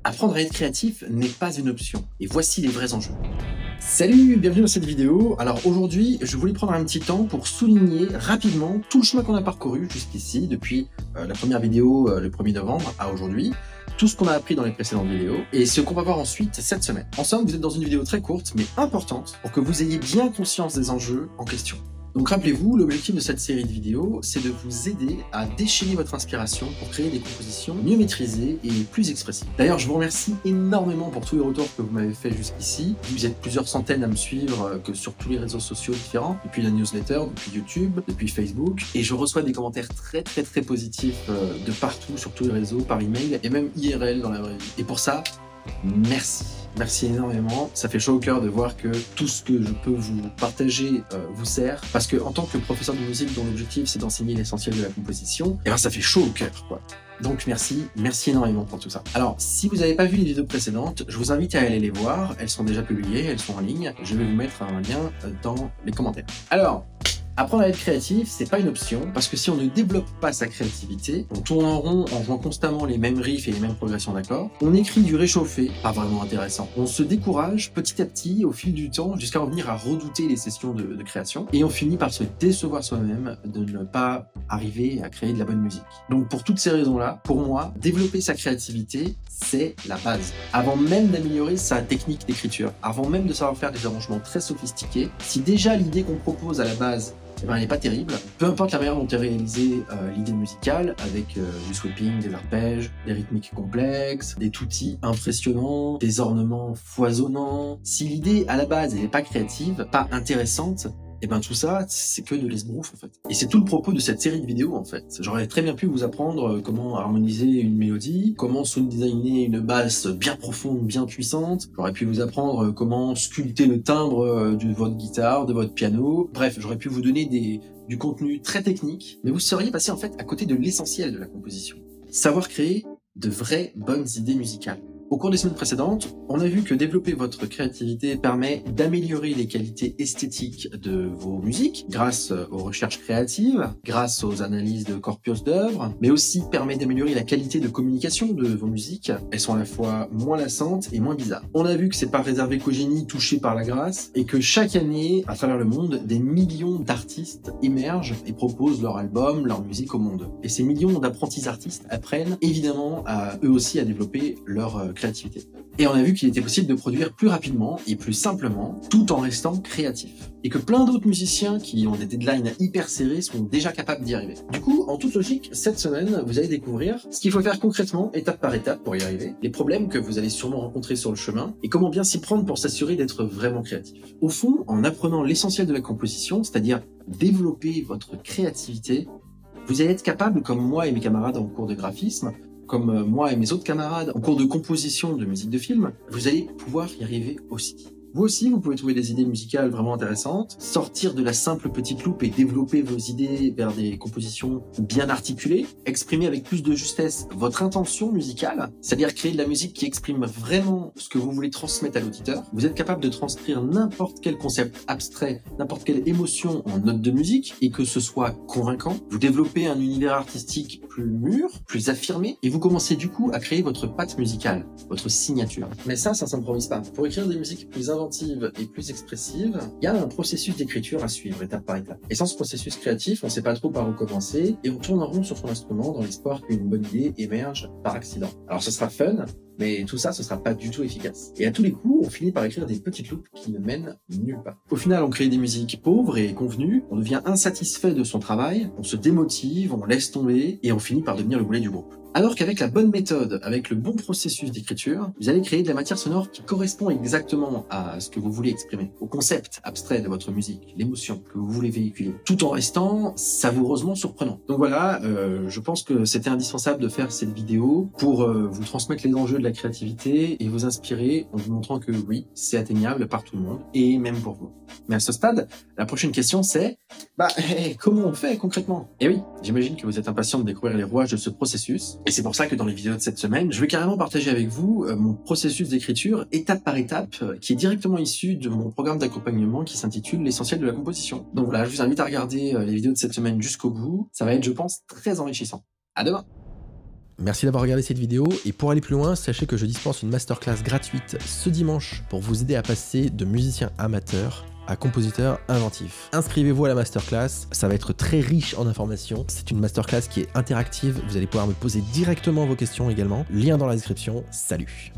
Apprendre à être créatif n'est pas une option, et voici les vrais enjeux. Salut, bienvenue dans cette vidéo. Alors aujourd'hui, je voulais prendre un petit temps pour souligner rapidement tout le chemin qu'on a parcouru jusqu'ici, depuis la première vidéo le 1er novembre à aujourd'hui, tout ce qu'on a appris dans les précédentes vidéos, et ce qu'on va voir ensuite cette semaine. En somme, vous êtes dans une vidéo très courte, mais importante, pour que vous ayez bien conscience des enjeux en question. Donc rappelez-vous, l'objectif de cette série de vidéos, c'est de vous aider à déchaîner votre inspiration pour créer des compositions mieux maîtrisées et plus expressives. D'ailleurs, je vous remercie énormément pour tous les retours que vous m'avez fait jusqu'ici. Vous êtes plusieurs centaines à me suivre que sur tous les réseaux sociaux différents, depuis la newsletter, depuis YouTube, depuis Facebook, et je reçois des commentaires très positifs de partout, sur tous les réseaux, par email, et même IRL dans la vraie vie. Et pour ça, merci. Merci énormément, ça fait chaud au cœur de voir que tout ce que je peux vous partager vous sert, parce que en tant que professeur de musique dont l'objectif c'est d'enseigner l'essentiel de la composition, et ben ça fait chaud au cœur quoi. Donc merci énormément pour tout ça. Alors si vous n'avez pas vu les vidéos précédentes, je vous invite à aller les voir, elles sont déjà publiées, elles sont en ligne, je vais vous mettre un lien dans les commentaires. Alors, apprendre à être créatif, c'est pas une option, parce que si on ne développe pas sa créativité, on tourne en rond en jouant constamment les mêmes riffs et les mêmes progressions d'accords, on écrit du réchauffé, pas vraiment intéressant. On se décourage petit à petit au fil du temps jusqu'à en venir à redouter les sessions de création, et on finit par se décevoir soi-même de ne pas arriver à créer de la bonne musique. Donc pour toutes ces raisons-là, pour moi, développer sa créativité, c'est la base. Avant même d'améliorer sa technique d'écriture, avant même de savoir faire des arrangements très sophistiqués, si déjà l'idée qu'on propose à la base elle n'est pas terrible. Peu importe la manière dont est réalisée l'idée musicale, avec du sweeping, des arpèges, des rythmiques complexes, des tutti impressionnants, des ornements foisonnants. Si l'idée à la base n'est pas créative, pas intéressante, et ben tout ça, c'est que de l'esbrouf en fait. Et c'est tout le propos de cette série de vidéos en fait. J'aurais très bien pu vous apprendre comment harmoniser une mélodie, comment sound designer une basse bien profonde, bien puissante. J'aurais pu vous apprendre comment sculpter le timbre de votre guitare, de votre piano. Bref, j'aurais pu vous donner du contenu très technique, mais vous seriez passé en fait à côté de l'essentiel de la composition. Savoir créer de vraies bonnes idées musicales. Au cours des semaines précédentes, on a vu que développer votre créativité permet d'améliorer les qualités esthétiques de vos musiques grâce aux recherches créatives, grâce aux analyses de corpus d'œuvres, mais aussi permet d'améliorer la qualité de communication de vos musiques. Elles sont à la fois moins lassantes et moins bizarres. On a vu que c'est pas réservé qu'aux génies touchés par la grâce et que chaque année, à travers le monde, des millions d'artistes émergent et proposent leur album, leur musique au monde. Et ces millions d'apprentis artistes apprennent évidemment à eux aussi à développer leur créativité. Et on a vu qu'il était possible de produire plus rapidement et plus simplement, tout en restant créatif. Et que plein d'autres musiciens qui ont des deadlines hyper serrés sont déjà capables d'y arriver. Du coup, en toute logique, cette semaine, vous allez découvrir ce qu'il faut faire concrètement, étape par étape pour y arriver, les problèmes que vous allez sûrement rencontrer sur le chemin, et comment bien s'y prendre pour s'assurer d'être vraiment créatif. Au fond, en apprenant l'essentiel de la composition, c'est-à-dire développer votre créativité, vous allez être capable, comme moi et mes camarades en cours de graphisme, comme moi et mes autres camarades en cours de composition de musique de film, vous allez pouvoir y arriver aussi. Vous aussi, vous pouvez trouver des idées musicales vraiment intéressantes, sortir de la simple petite loupe et développer vos idées vers des compositions bien articulées, exprimer avec plus de justesse votre intention musicale, c'est-à-dire créer de la musique qui exprime vraiment ce que vous voulez transmettre à l'auditeur. Vous êtes capable de transcrire n'importe quel concept abstrait, n'importe quelle émotion en notes de musique, et que ce soit convaincant. Vous développez un univers artistique plus mûr, plus affirmé, et vous commencez du coup à créer votre patte musicale, votre signature. Mais ça s'improvise pas. Pour écrire des musiques plus inventives et plus expressive, il y a un processus d'écriture à suivre étape par étape. Et sans ce processus créatif, on ne sait pas trop par où commencer et on tourne en rond sur son instrument dans l'espoir qu'une bonne idée émerge par accident. Alors ce sera fun, mais tout ça, ce sera pas du tout efficace. Et à tous les coups, on finit par écrire des petites loupes qui ne mènent nulle part. Au final, on crée des musiques pauvres et convenues, on devient insatisfait de son travail, on se démotive, on laisse tomber et on finit par devenir le boulet du groupe. Alors qu'avec la bonne méthode, avec le bon processus d'écriture, vous allez créer de la matière sonore qui correspond exactement à ce que vous voulez exprimer, au concept abstrait de votre musique, l'émotion que vous voulez véhiculer, tout en restant savoureusement surprenant. Donc voilà, je pense que c'était indispensable de faire cette vidéo pour vous transmettre les enjeux de la créativité et vous inspirer en vous montrant que oui, c'est atteignable par tout le monde, et même pour vous. Mais à ce stade, la prochaine question c'est, comment on fait concrètement? Et oui, j'imagine que vous êtes impatient de découvrir les rouages de ce processus, et c'est pour ça que dans les vidéos de cette semaine, je vais carrément partager avec vous mon processus d'écriture étape par étape, qui est directement issu de mon programme d'accompagnement qui s'intitule l'essentiel de la composition. Donc voilà, je vous invite à regarder les vidéos de cette semaine jusqu'au bout, ça va être, je pense, très enrichissant. À demain! Merci d'avoir regardé cette vidéo et pour aller plus loin, sachez que je dispense une masterclass gratuite ce dimanche pour vous aider à passer de musicien amateur à compositeur inventif. Inscrivez-vous à la masterclass, ça va être très riche en informations. C'est une masterclass qui est interactive, vous allez pouvoir me poser directement vos questions également. Lien dans la description, salut!